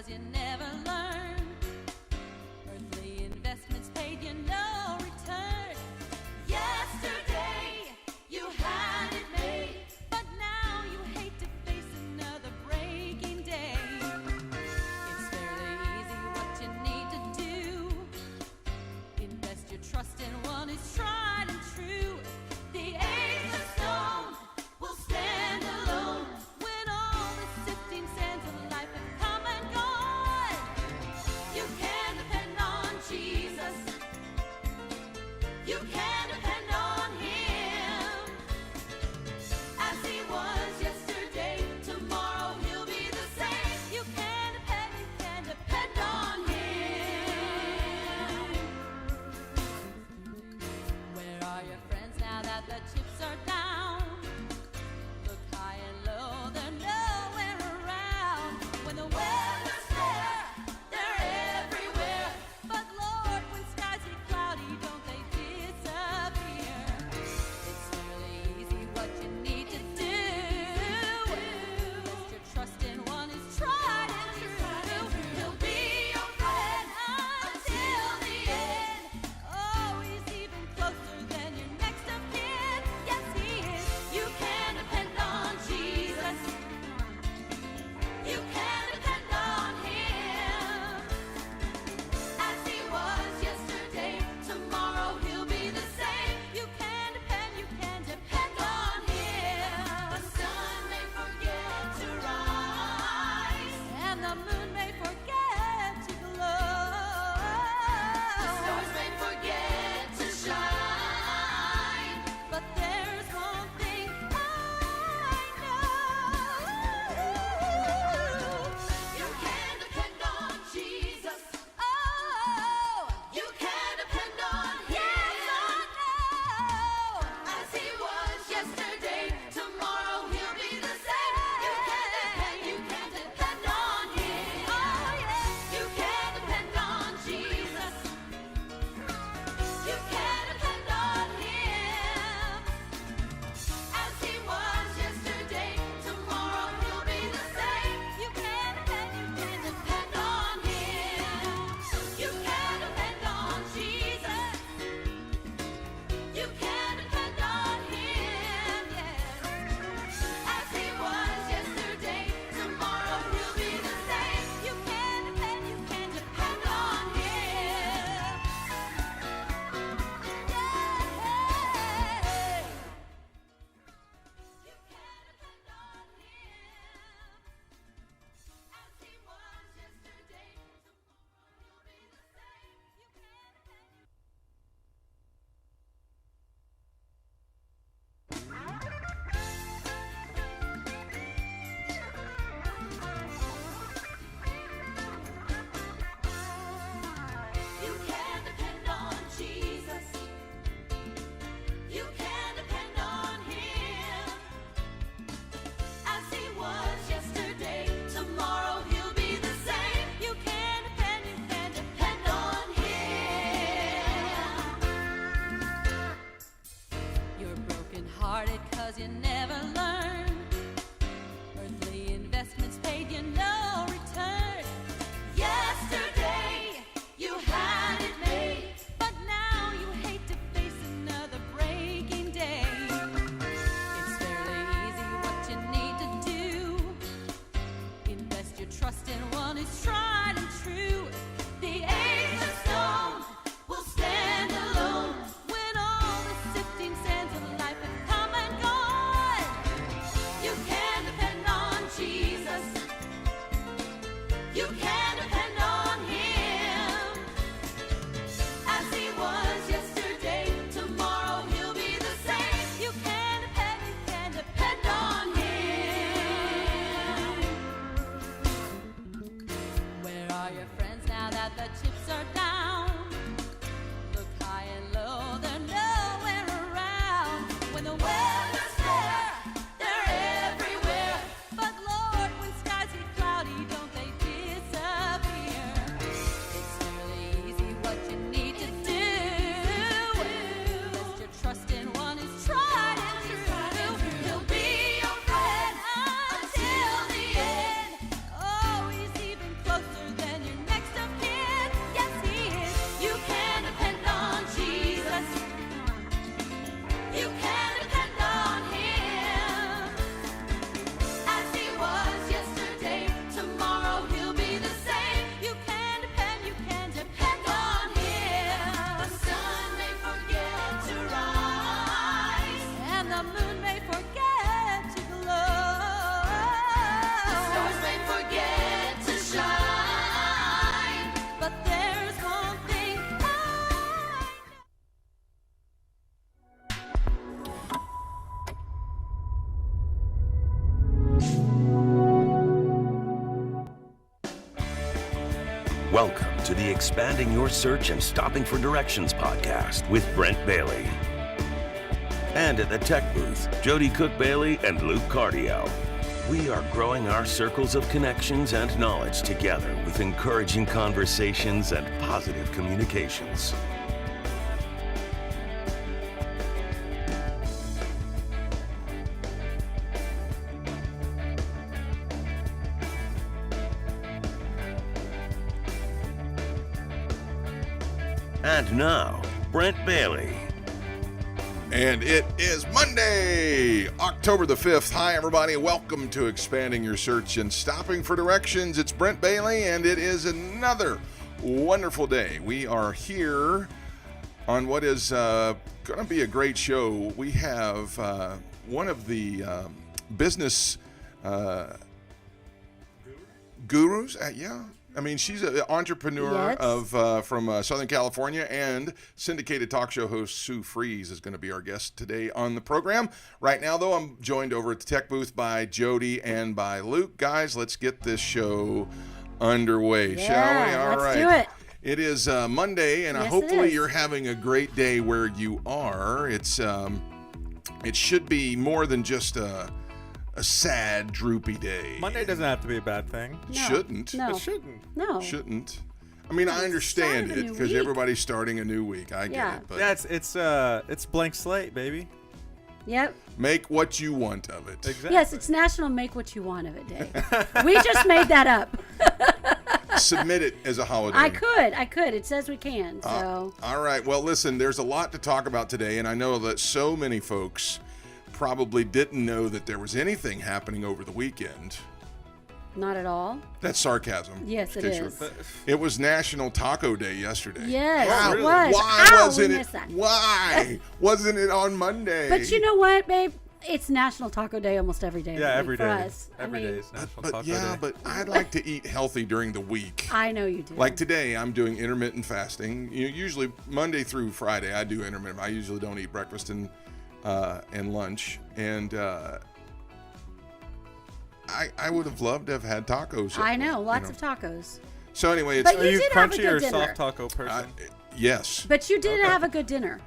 'cause you never learn. Earthly investments paid you no return. Yesterday you had it made, but now you hate to face another breaking day. It's fairly easy what you need to do. Invest your trust in one who's tried and true. The age of stone will stand alone when all the sifting sands of life have come and gone. Welcome to the Expanding Your Search and Stopping for Directions podcast with Brent Bailey. And at the tech booth, Jody Cook-Bailey and Luke Cardio. We are growing our circles of connections and knowledge together with encouraging conversations and positive communications. And now, Brent Bailey. And it is Monday, October the 5th. Hi, everybody. Welcome to Expanding Your Search and Stopping for Directions. It's Brent Bailey, and it is another wonderful day. We are here on what is going to be a great show. We have one of the business gurus. Yeah. I mean, she's an entrepreneur from Southern California, and syndicated talk show host Sue Fries is going to be our guest today on the program. Right now, though, I'm joined over at the tech booth by Jody and by Luke. Guys, let's get this show underway, shall we? All right. Let's do it. It is Monday, and hopefully you're having a great day where you are. It's it should be more than just a sad, droopy day. Monday doesn't have to be a bad thing. No. Shouldn't. No. It shouldn't. No. Shouldn't. I mean, I understand start of a it new because week. everybody's starting a new week. I get it. But Yeah, it's blank slate, baby. Yep. make what you want of it. Exactly. Yes, it's National Make What You Want of It Day. We just made that up. Submit it as a holiday. I could. It says we can. So All right. Well, listen, there's a lot to talk about today, and I know that so many folks probably didn't know that there was anything happening over the weekend. not at all. That's sarcasm. Yes, it in case is. It was National Taco Day yesterday. Yes, Wow. it was. Why Ow, wasn't we it? missed that. Why wasn't it on Monday? But you know what, babe? It's National Taco Day almost every day. of Yeah, the every week for day. us. Every day is National But Taco yeah, Day. but I'd like to eat healthy during the week. I know you do. Like today, I'm doing intermittent fasting. Usually Monday through Friday, I do intermittent. I usually don't eat breakfast and lunch. And I would have loved to have had tacos. I know, lots of tacos. So anyway, it's But Are you you did have a crunchy good or dinner. soft taco person? yes. But you did have a good dinner.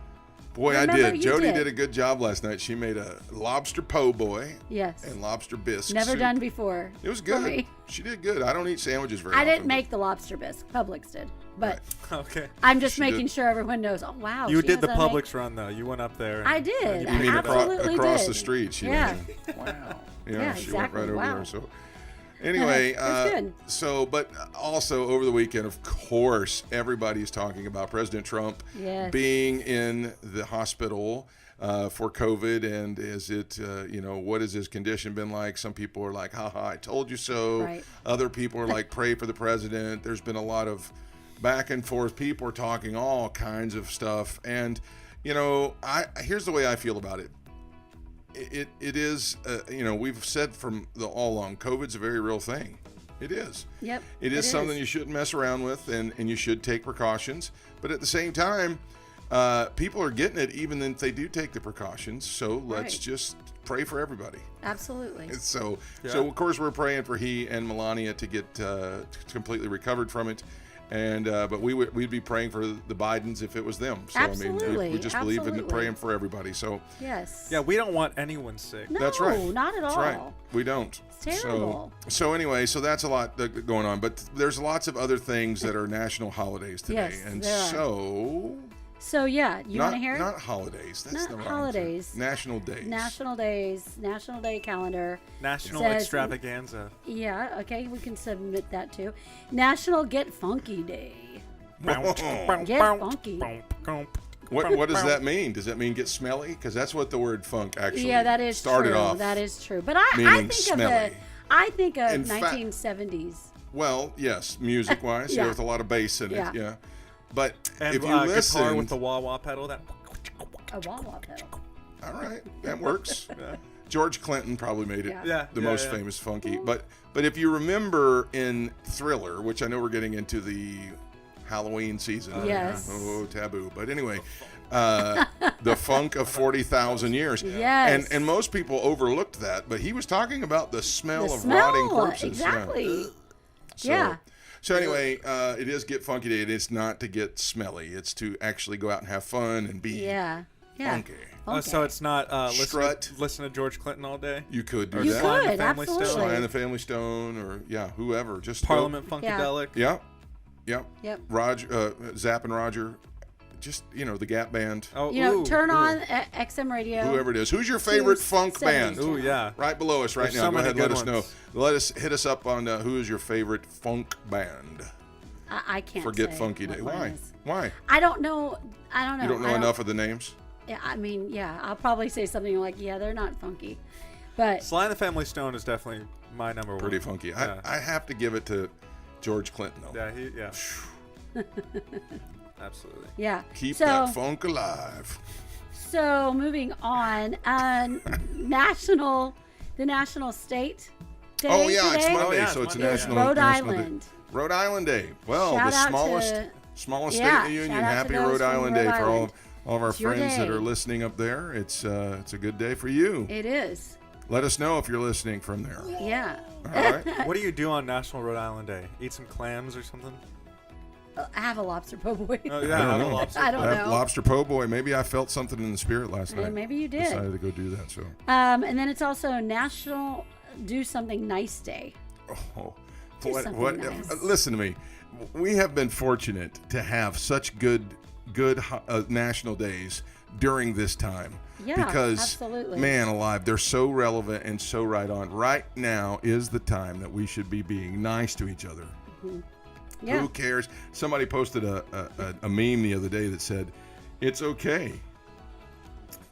Boy, I Remember, did. you Jody did. did a good job last night. She made a lobster po' boy Yes. and lobster bisque. Never soup. done before. It was for good. me. She did good. I don't eat sandwiches very I often. didn't make the lobster bisque. Publix did. But Okay. I'm just She making did. sure everyone knows. Oh, wow. You she did the knows how to make- Publix run, though. You went up there. I did. You mean I absolutely across did. the street? She Yeah. went in. Wow. Yeah, she exactly. went right over Wow. there. So anyway, It was good. so but also over the weekend, of course, everybody's talking about President Trump Yes. being in the hospital for COVID, and is it what has his condition been like? Some people are like, haha, I told you so. Right. Other people are like, pray for the president. There's been a lot of back and forth. People are talking all kinds of stuff, and here's the way I feel about it. It is we've said from all along, COVID's a very real thing. It is. Yep. It is something you shouldn't mess around with, and you should take precautions. But at the same time, people are getting it even if they do take the precautions. So let's Right. just pray for everybody. Absolutely. So Yeah. of course we're praying for he and Melania to get completely recovered from it. And but we'd be praying for the Bidens if it was them. So I mean, Absolutely. we just believe in Absolutely. praying for everybody. So Yes. Yeah, we don't want anyone sick. No, that's right. not at That's all. right. We don't. It's terrible. So anyway, so that's a lot going on. But there's lots of other things that are national holidays today. Yes, and there are. so So yeah, you want to hear it? not holidays. That's Not the wrong holidays. term. National days. National days, National Day calendar. National Says- extravaganza. Yeah, okay, we can submit that too. National Get Funky Day. Get funky. What does that mean? Does that mean get smelly? Because that's what the word funk actually Yeah, that is started true. off. That is true. But I meaning think smelly. I think of In fact- 1970s. Well, yes, music-wise, Yeah. with a lot of bass in it. Yeah. Yeah. But And if you guitar listen, with the wah-wah pedal. That. A wah-wah pedal. all right, that works. George Clinton probably made it Yeah. Yeah, the yeah, most yeah. famous funky. But if you remember in Thriller, which I know we're getting into the Halloween season. Yes. Oh, taboo. But anyway, The funk of 40,000 years. Yes. And most people overlooked that, but he was talking about the smell The of smell, rotting corpses. Yeah. exactly. So, Yeah. So anyway, it is Get Funky Day. It's not to get smelly. It's to actually go out and have fun and be Yeah. Yeah. funky. So it's not Strut. listen to George Clinton all day. You could do Or You that. Sly and the could, Family absolutely. Stone. Sly and the Family Stone, or whoever. Just go- Parliament Funkadelic. Yeah. Yep. Yep. Roger, Zapp and Roger. Just, the Gap Band. Oh, You know, ooh, turn ooh. on XM radio. Whoever it is. Who's your favorite funk 270. band? Ooh, yeah. Right below us right There's now. so Go many ahead and let good us know. ones. Hit us up on who is your favorite funk band I can't for Get say Funky what Day. mine Why? is. Why? I don't know. I don't know. You don't know I enough of the names? Yeah, I mean, yeah, I'll probably say something like, yeah, they're not funky. But Sly and the Family Stone is definitely my number one. Pretty funky. Yeah. I have to give it to George Clinton, though. Yeah, absolutely. yeah. Keep so, that funk alive. So moving on, the National State Day Oh, yeah, today. it's Monday, Oh, yeah, so it's it's a Monday. national. Rhode national day. Island. Rhode Island Day. Well, Shout the out smallest yeah, state in the union. shout out to Happy those Rhode from Island Rhode Day for all Island. of our It's your friends that day. are listening up there. It's a good day for you. It is. Let us know if you're listening from there. Yeah. All right. What do you do on National Rhode Island Day? Eat some clams or something? I have a lobster po' boy. Oh, I yeah, don't have a know. lobster. I don't That know. lobster po' boy. Maybe I felt something in the spirit last night. Maybe you did. Decided to go do that. So. And then it's also National Do Something Nice Day. Oh, Do something nice. Listen to me. We have been fortunate to have such good national days during this time. Yeah, because, absolutely. man alive, they're so relevant and so right on. Right now is the time that we should be being nice to each other. Yeah. Who cares? Somebody posted a meme the other day that said, "It's okay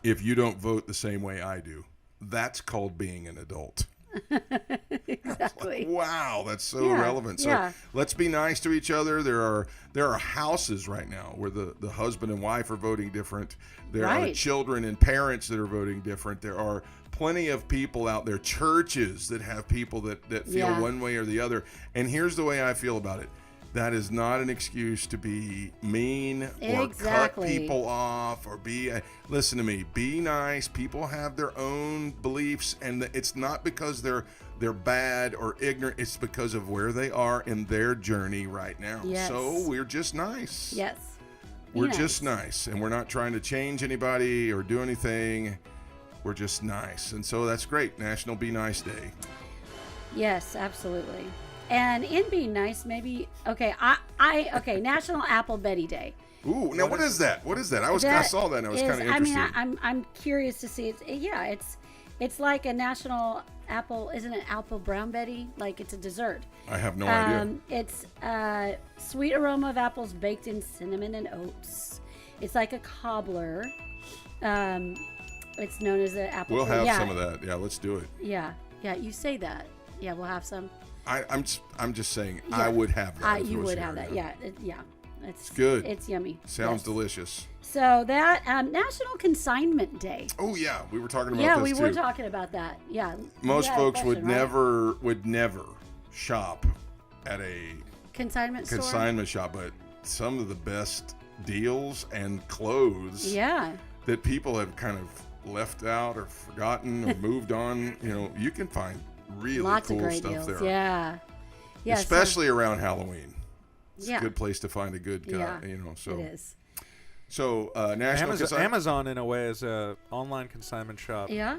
if you don't vote the same way I do. That's called being an adult." Exactly. Wow, that's so Yeah, relevant. So yeah. let's be nice to each other. There are houses right now where the husband and wife are voting different. There are Right. children and parents that are voting different. There are plenty of people out there, churches that have people that feel Yeah. one way or the other. And here's the way I feel about it. That is not an excuse to be mean or cut Exactly. people off or listen to me, be nice. People have their own beliefs, and it's not because they're bad or ignorant. It's because of where they are in their journey right now. Yes. So we're just nice. Yes. We're Yes. just nice, and we're not trying to change anybody or do anything. We're just nice, and so that's great. National Be Nice Day. Yes, absolutely. And in being nice, maybe okay. National Apple Betty Day. Ooh, now what is that? What is that? I That saw that and I was is- kind of interested. I mean, I'm curious to see. It's like a national apple. Isn't it apple brown Betty? Like it's a dessert. I have no idea. It's sweet aroma of apples baked in cinnamon and oats. It's like a cobbler. It's known as the apple. We'll have yeah, some of that. Yeah, let's do it. Yeah, you say that. Yeah, we'll have some. I'm just saying Yeah. I would have that. if it You was would here, have that. Yeah, It's good. It's yummy. Sounds Yes. delicious. So that National Consignment Day. Oh yeah, we were talking about Yeah, this we too. were talking about that. Yeah. Most You had a folks would question, right? never shop at a Consignment store. consignment shop, but some of the best deals and clothes Yeah. that people have kind of left out or forgotten or moved on. You can find really Lots cool of great stuff deals. there. Yeah. Yeah. Especially around Halloween. It's Yeah. a good place to find a good guy. Yeah. So it is. So National Consignment. Amazon, in a way, is a online consignment shop. Yeah.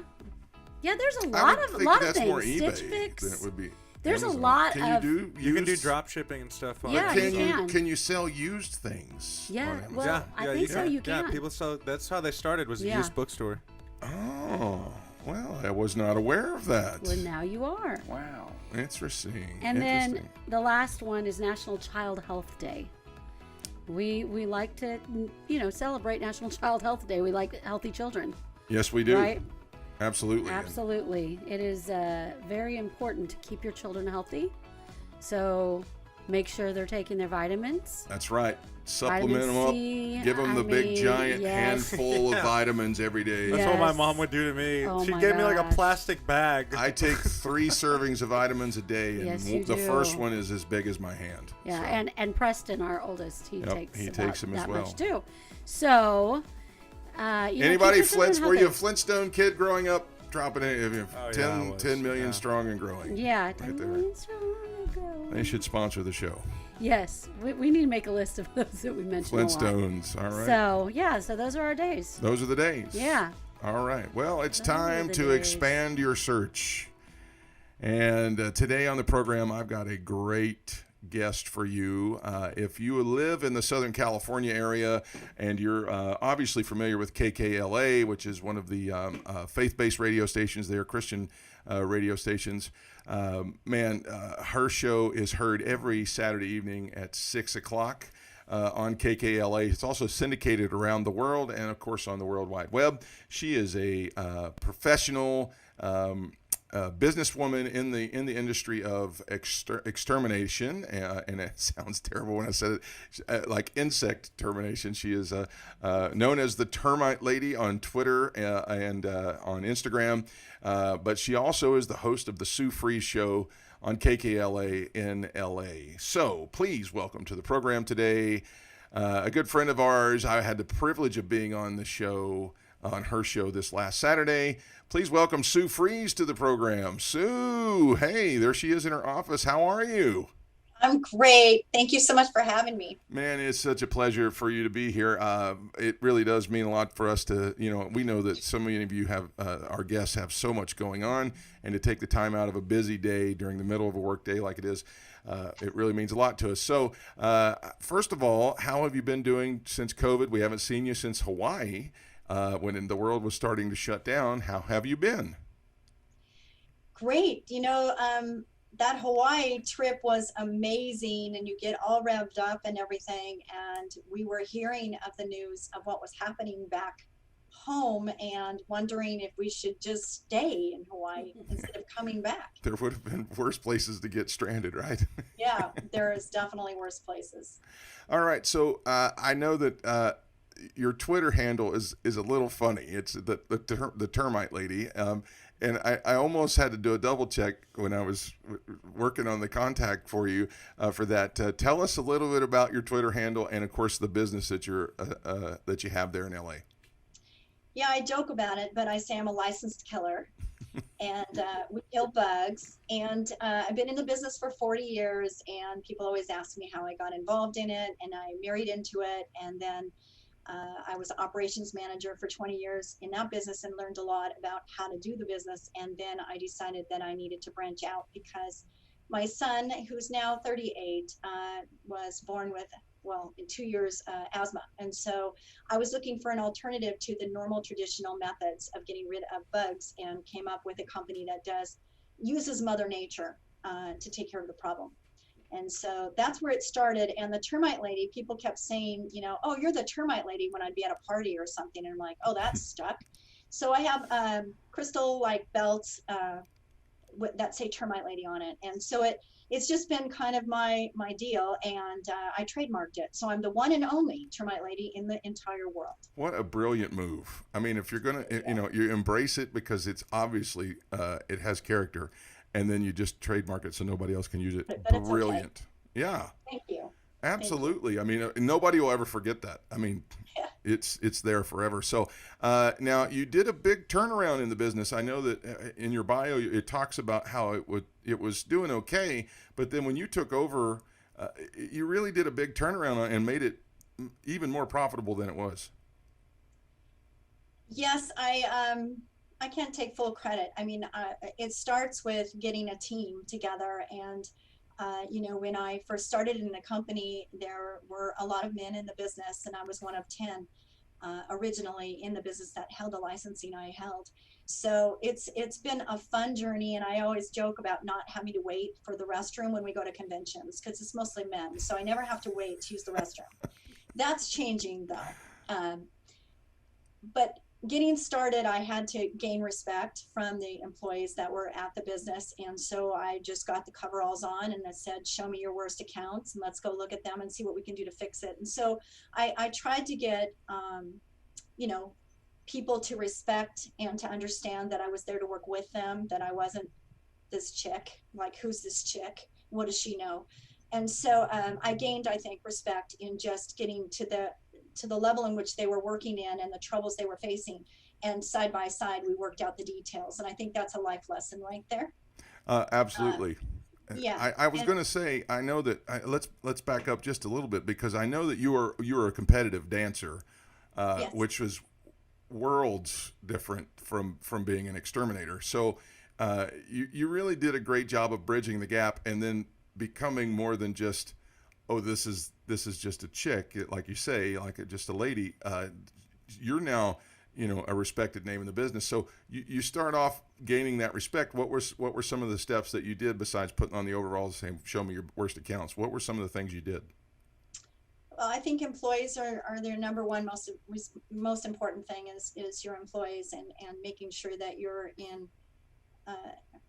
Yeah. There's a I lot would of think lot of that's things. more eBay Stitch Fix. than it would be. There's a Amazon. lot Can of- you do? You can do used- drop shipping and stuff on Yeah, Amazon. you can. Can you sell used things? Yeah, on Amazon? well, I think so, you Yeah, can. people sell. That's how they started. Was a Yeah. used bookstore. Oh, well, I was not aware of that. Well, now you are. Wow, interesting. And then Interesting. the last one is National Child Health Day. We like to celebrate National Child Health Day. We like healthy children, Yes, we do. right? Absolutely. Absolutely. It is very important to keep your children healthy. So make sure they're taking their vitamins. That's right. Supplement Vitamin them up. C, Give them the big giant yes. handful of vitamins every day. That's what my Yes. mom would do to me. Oh she my gave me like a gosh. plastic bag. I take 3 servings of vitamins a day, and Yes, you the do. first one is as big as my hand. Yeah, So, and Preston, our oldest, he Yep, takes he about takes them as that well. much too. So Anybody keep yourself Were you a healthy. Flintstone kid growing up? Dropping it, Oh, 10, yeah, I was, 10 million yeah. strong and growing. Yeah. Right there. They should sponsor the show. Yes, we need to make a list of those that we mentioned a lot. Flintstones. All right. So yeah, so those are our days. Those are the days. Yeah. All right. Well, it's Those are time the to days. expand your search. And today on the program, I've got a great guest for you. If you live in the Southern California area and you're obviously familiar with KKLA, which is one of the faith-based radio stations there, Christian radio stations, her show is heard every Saturday evening at 6 o'clock. On KKLA. It's also syndicated around the world and, of course, on the World Wide Web. She is a professional businesswoman in the industry of extermination, and it sounds terrible when I said it, like insect termination. She is known as the Termite Lady on Twitter and on Instagram, but she also is the host of the Sue Freeze Show on KKLA in LA. So please welcome to the program today a good friend of ours. I had the privilege of being on the show, on her show this last Saturday. Please welcome Sue Freeze to the program. Sue, hey, there she is in her office. How are you? I'm great. Thank you so much for having me. Man, it's such a pleasure for you to be here. It really does mean a lot for us to, we know that so many of you have, our guests have so much going on, and to take the time out of a busy day during the middle of a work day like it is, it really means a lot to us. So, first of all, how have you been doing since COVID? We haven't seen you since Hawaii, when the world was starting to shut down. How have you been? Great. That Hawaii trip was amazing, and you get all revved up and everything. And we were hearing of the news of what was happening back home and wondering if we should just stay in Hawaii instead of coming back. There would have been worse places to get stranded, right? Yeah, there is definitely worse places. All right. So I know that your Twitter handle is a little funny. It's the Termite Lady. And I almost had to do a double check when I was working on the contact for you for that. Tell us a little bit about your Twitter handle and, of course, the business that you have there in LA. Yeah, I joke about it, but I say I'm a licensed killer, and we kill bugs. And I've been in the business for 40 years, and people always ask me how I got involved in it, and I married into it, and then I was an operations manager for 20 years in that business and learned a lot about how to do the business. And then I decided that I needed to branch out because my son, who's now 38, was born with, in 2 years, asthma. And so I was looking for an alternative to the normal traditional methods of getting rid of bugs, and came up with a company that uses Mother Nature to take care of the problem. And so that's where it started. And the Termite Lady, people kept saying, oh, you're the Termite Lady, when I'd be at a party or something. And I'm like, oh, that's stuck. So I have crystal like belts that say Termite Lady on it. And so it's just been kind of my deal. And I trademarked it. So I'm the one and only Termite Lady in the entire world. What a brilliant move. I mean, if you're going to, you embrace it because it's obviously, it has character. And then you just trademark it so nobody else can use it. But Brilliant. Okay. Yeah. Thank you. Absolutely. I mean, nobody will ever forget that. I mean, Yeah. it's there forever. So now you did a big turnaround in the business. I know that in your bio it talks about how it was doing okay, but then when you took over, you really did a big turnaround and made it even more profitable than it was. Yes, I can't take full credit. I mean, it starts with getting a team together. And, when I first started in the company, there were a lot of men in the business, and I was one of 10 originally in the business that held the licensing I held. So it's been a fun journey. And I always joke about not having to wait for the restroom when we go to conventions, because it's mostly men. So I never have to wait to use the restroom. That's changing, though. But getting started, I had to gain respect from the employees that were at the business. And so I just got the coveralls on and I said, show me your worst accounts and let's go look at them and see what we can do to fix it. And so I tried to get, people to respect and to understand that I was there to work with them, that I wasn't this chick, like, who's this chick? What does she know? And so I gained, I think, respect in just getting to to the level in which they were working in and the troubles they were facing. And side by side, we worked out the details. And I think that's a life lesson right there. Absolutely. Yeah. I was going to say, I know that let's back up just a little bit, because I know that you are a competitive dancer, Yes. which was worlds different from being an exterminator. So you really did a great job of bridging the gap and then becoming more than just, oh, this is just a chick, like you say, like just a lady. You're now, a respected name in the business. So you start off gaining that respect. What were some of the steps that you did besides putting on the overalls saying, show me your worst accounts? What were some of the things you did? Well, I think employees are their number one most important thing is your employees, and making sure that you're in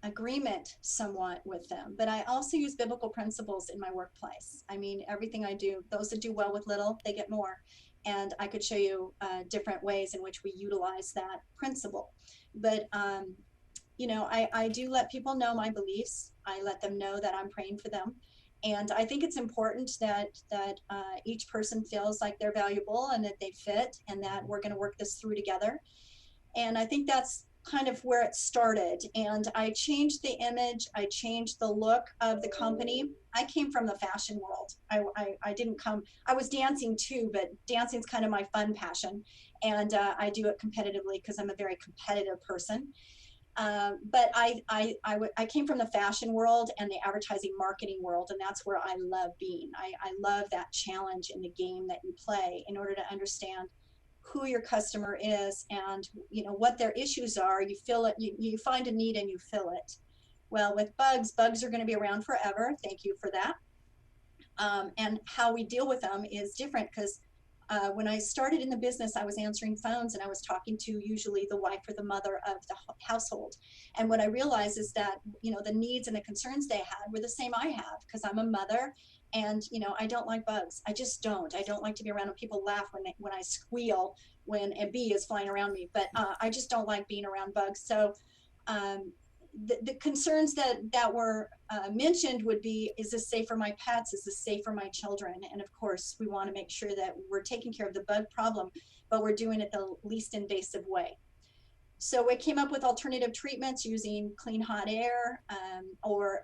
agreement somewhat with them. But I also use biblical principles in my workplace. I mean, everything I do, those that do well with little, they get more. And I could show you different ways in which we utilize that principle. But, I do let people know my beliefs. I let them know that I'm praying for them. And I think it's important that each person feels like they're valuable and that they fit and that we're going to work this through together. And I think that's kind of where it started. And I changed the image. I changed the look of the company. I came from the fashion world. I didn't come, I was dancing too, but dancing is kind of my fun passion. And I do it competitively because I'm a very competitive person. But I came from the fashion world and the advertising marketing world, and that's where I love being. I love that challenge in the game that you play in order to understand who your customer is and what their issues are. You fill it, you find a need and you fill it. Well, with bugs are going to be around forever. Thank you for that. And how we deal with them is different because when I started in the business, I was answering phones and I was talking to usually the wife or the mother of the household. And what I realized is that, the needs and the concerns they had were the same I have, because I'm a mother and, I don't like bugs. I just don't. I don't like to be around when people laugh when I squeal when a bee is flying around me, but I just don't like being around bugs. So the concerns that were mentioned would be, is this safe for my pets? Is this safe for my children? And of course, we want to make sure that we're taking care of the bug problem, but we're doing it the least invasive way. So we came up with alternative treatments using clean hot air or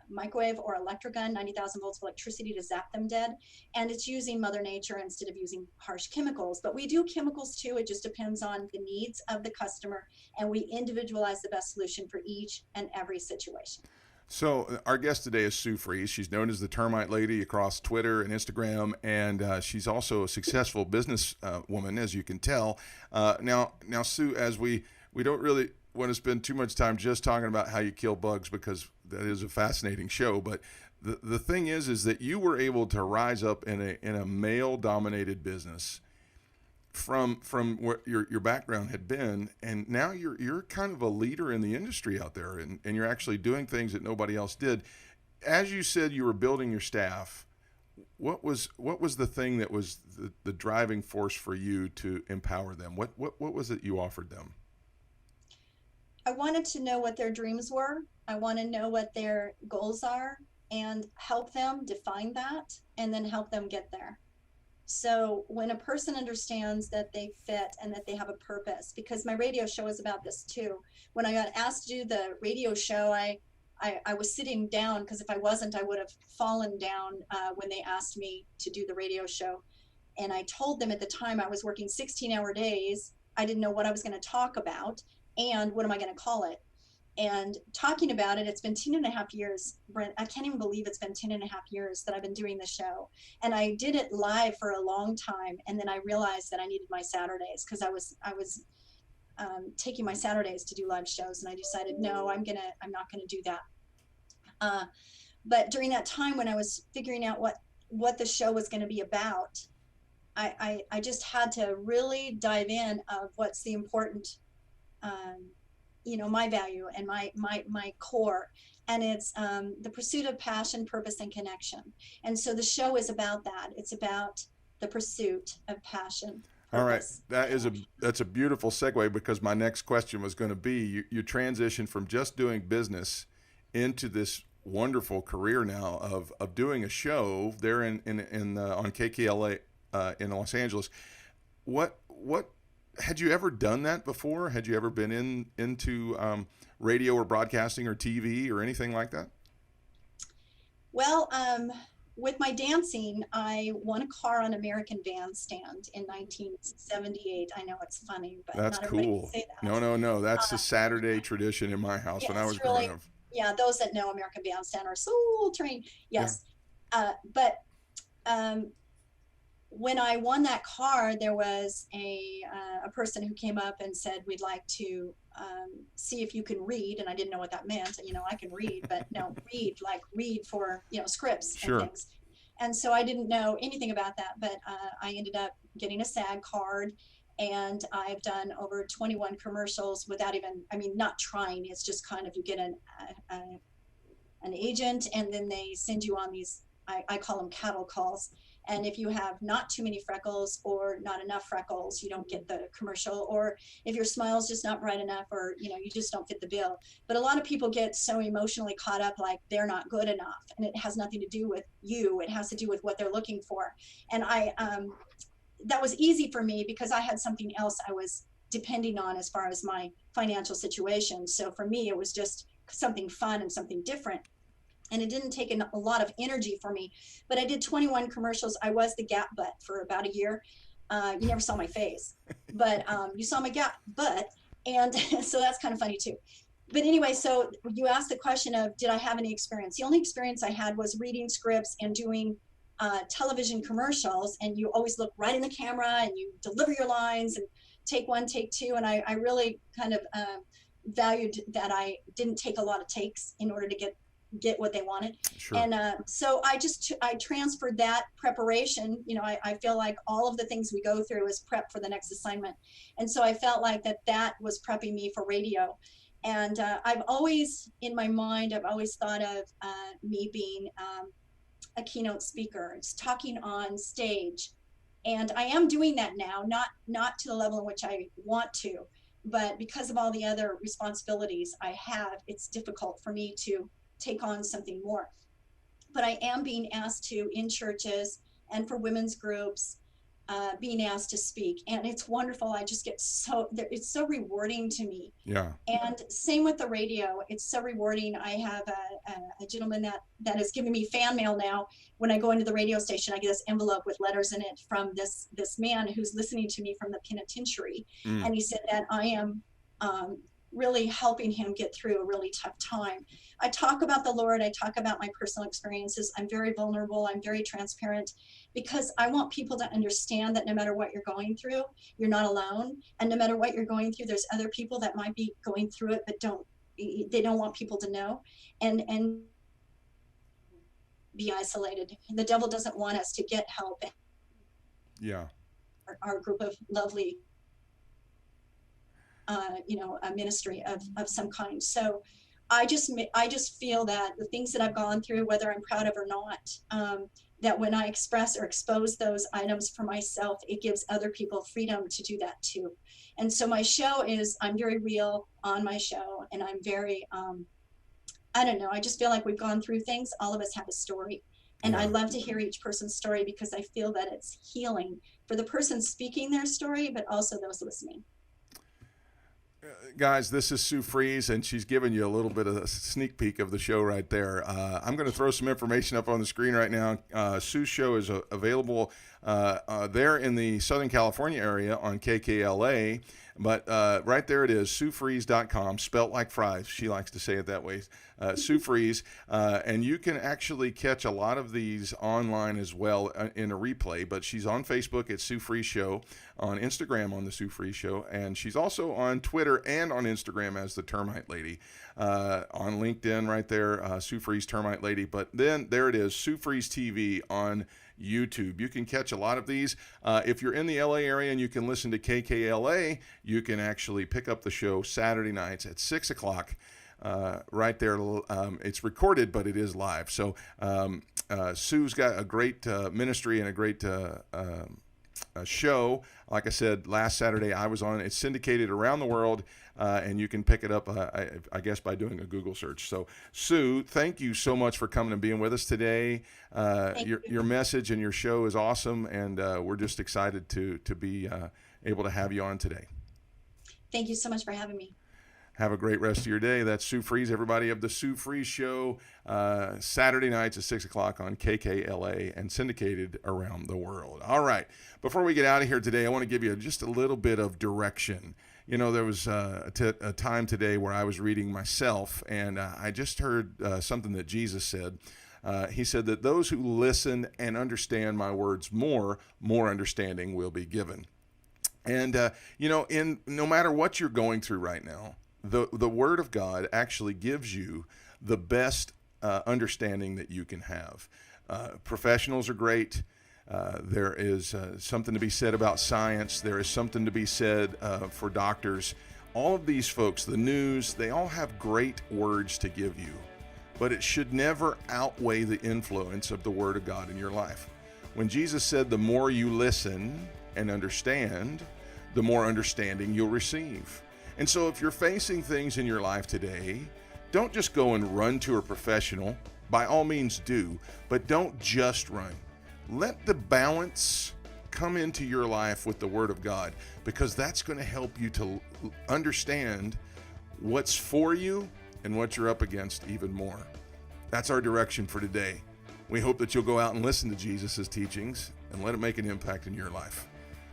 microwave or electric gun, 90,000 volts of electricity to zap them dead. And it's using Mother Nature instead of using harsh chemicals. But we do chemicals too. It just depends on the needs of the customer. And we individualize the best solution for each and every situation. So our guest today is Sue Freeze. She's known as the Termite Lady across Twitter and Instagram, and she's also a successful business woman, as you can tell. Now, Sue, as we don't really want to spend too much time just talking about how you kill bugs, because that is a fascinating show. But the thing is that you were able to rise up in a male-dominated business from what your background had been, and now you're kind of a leader in the industry out there, and you're actually doing things that nobody else did. As you said, you were building your staff. What was the thing that was the driving force for you to empower them? What was it you offered them? I wanted to know what their dreams were. I want to know what their goals are and help them define that and then help them get there. So when a person understands that they fit and that they have a purpose, because my radio show is about this too. When I got asked to do the radio show, I was sitting down, because if I wasn't, I would have fallen down when they asked me to do the radio show. And I told them at the time I was working 16-hour days. I didn't know what I was going to talk about and what am I going to call it. And talking about it, it's been 10.5 years, Brent. I can't even believe it's been 10.5 years that I've been doing the show. And I did it live for a long time. And then I realized that I needed my Saturdays, because I was taking my Saturdays to do live shows. And I decided, no, I'm not going to do that. But during that time when I was figuring out what the show was going to be about, I just had to really dive in of what's the important, my value and my core, and it's the pursuit of passion, purpose, and connection. And so the show is about that. It's about the pursuit of passion. All right, that's a beautiful segue, because my next question was going to be, you transitioned from just doing business into this wonderful career now of doing a show there on KKLA in Los Angeles. What had you ever done that before? Had you ever been into radio or broadcasting or TV or anything like that? Well, with my dancing, I won a car on American Bandstand in 1978. I know it's funny, but That's not everybody cool. can say that. No. That's a Saturday tradition in my house when I was growing up. Yeah, those that know American Bandstand are so trained. Yes. But when I won that car, there was a person who came up and said, "We'd like to see if you can read." And I didn't know what that meant. I can read, but no, read for, scripts Sure. and things. And so I didn't know anything about that, but I ended up getting a SAG card, and I've done over 21 commercials without even, not trying. It's just kind of, you get an agent, and then they send you on these, I call them cattle calls. And if you have not too many freckles or not enough freckles, you don't get the commercial. Or if your smile's just not bright enough, or, you just don't fit the bill. But a lot of people get so emotionally caught up, like they're not good enough. And it has nothing to do with you. It has to do with what they're looking for. And that was easy for me because I had something else I was depending on as far as my financial situation. So for me, it was just something fun and something different. And it didn't take a lot of energy for me, but I did 21 commercials. I was the Gap butt for about a year. You never saw my face, but you saw my Gap butt. And so that's kind of funny too. But anyway, so you asked the question of, did I have any experience? The only experience I had was reading scripts and doing television commercials. And you always look right in the camera and you deliver your lines and take one, take two. And I really kind of valued that I didn't take a lot of takes in order to get what they wanted. Sure. And so I transferred that preparation. I feel like all of the things we go through is prep for the next assignment. And so I felt like that was prepping me for radio. And I've always, in my mind, I've always thought of me being a keynote speaker. It's talking on stage. And I am doing that now, not to the level in which I want to, but because of all the other responsibilities I have, it's difficult for me to take on something more. But I am being asked to, in churches and for women's groups, being asked to speak, and it's wonderful. I just get it's so rewarding to me. Yeah. And same with the radio, it's so rewarding. I have a gentleman that is giving me fan mail now. When I go into the radio station, I get this envelope with letters in it from this man who's listening to me from the penitentiary. And he said that I am really helping him get through a really tough time. I talk about the Lord. I talk about my personal experiences. I'm very vulnerable. I'm very transparent because I want people to understand that no matter what you're going through, you're not alone. And no matter what you're going through, there's other people that might be going through it, but they don't want people to know and be isolated. The devil doesn't want us to get help. Yeah. Our group of lovely a ministry of some kind. So I just feel that the things that I've gone through, whether I'm proud of or not, that when I express or expose those items for myself, it gives other people freedom to do that too. And so my show I'm very real on my show, and I'm very, I don't know, I just feel like we've gone through things. All of us have a story. And I love to hear each person's story because I feel that it's healing for the person speaking their story, but also those listening. Guys, this is Sue Fries, and she's giving you a little bit of a sneak peek of the show right there. I'm going to throw some information up on the screen right now. Sue's show is available there in the Southern California area on KKLA, but right there it is, SueFries.com, spelt like fries. She likes to say it that way, Sue Fries. And you can actually catch a lot of these online as well in a replay, but she's on Facebook at Sue Fries Show, on Instagram on the Sue Fries Show, and she's also on Twitter and on Instagram as the Termite Lady. On LinkedIn right there, Sue Fries Termite Lady. But then there it is, Sue Fries TV on YouTube. You can catch a lot of these. If you're in the LA area and you can listen to KKLA, you can actually pick up the show Saturday nights at 6 o'clock. Right there. It's recorded, but it is live. So Sue's got a great ministry and a great show. Like I said, last Saturday I was on. It's syndicated around the world, and you can pick it up, I guess, by doing a Google search. So, Sue, thank you so much for coming and being with us today. Your message and your show is awesome, and we're just excited to be able to have you on today. Thank you so much for having me. Have a great rest of your day. That's Sue Fries, everybody, of the Sue Fries Show, Saturday nights at 6 o'clock on KKLA and syndicated around the world. All right. Before we get out of here today, I want to give you just a little bit of direction. You know, there was a time today where I was reading myself, and I just heard something that Jesus said. He said that those who listen and understand my words more understanding will be given. And, you know, no matter what you're going through right now, the Word of God actually gives you the best understanding that you can have. Professionals are great. There is something to be said about science. There is something to be said for doctors. All of these folks, the news, they all have great words to give you. But it should never outweigh the influence of the Word of God in your life. When Jesus said, the more you listen and understand, the more understanding you'll receive. And so if you're facing things in your life today, don't just go and run to a professional. By all means do, but don't just run. Let the balance come into your life with the Word of God, because that's going to help you to understand what's for you and what you're up against even more. That's our direction for today. We hope that you'll go out and listen to Jesus' teachings and let it make an impact in your life.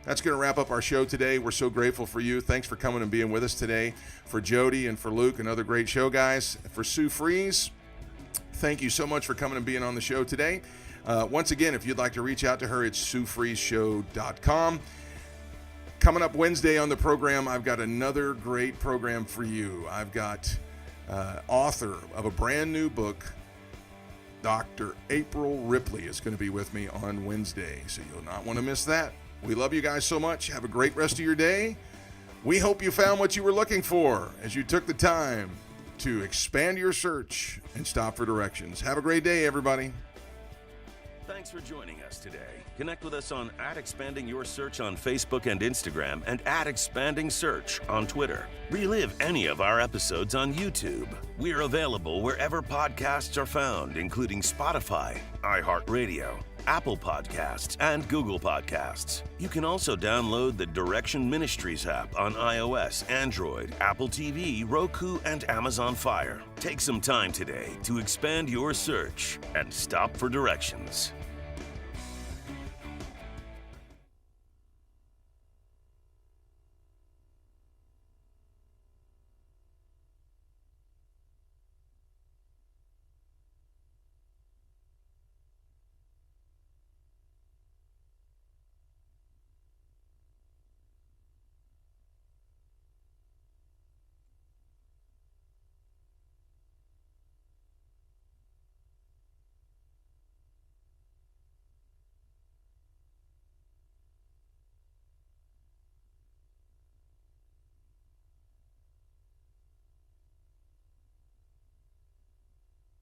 That's going to wrap up our show today. We're so grateful for you. Thanks for coming and being with us today. For Jody and for Luke, another great show, guys. For Sue Fries, thank you so much for coming and being on the show today. Once again, if you'd like to reach out to her, it's SueFriesShow.com. Coming up Wednesday on the program, I've got another great program for you. I've got author of a brand new book, Dr. April Ripley, is going to be with me on Wednesday, so you'll not want to miss that. We love you guys so much. Have a great rest of your day. We hope you found what you were looking for as you took the time to expand your search and stop for directions. Have a great day, everybody. Thanks for joining us today. Connect with us on @ExpandingYourSearch on Facebook and Instagram, and @ExpandingSearch on Twitter. Relive any of our episodes on YouTube. We're available wherever podcasts are found, including Spotify, iHeartRadio, Apple Podcasts, and Google Podcasts. You can also download the Direction Ministries app on iOS, Android, Apple TV, Roku, and Amazon Fire. Take some time today to expand your search and stop for directions.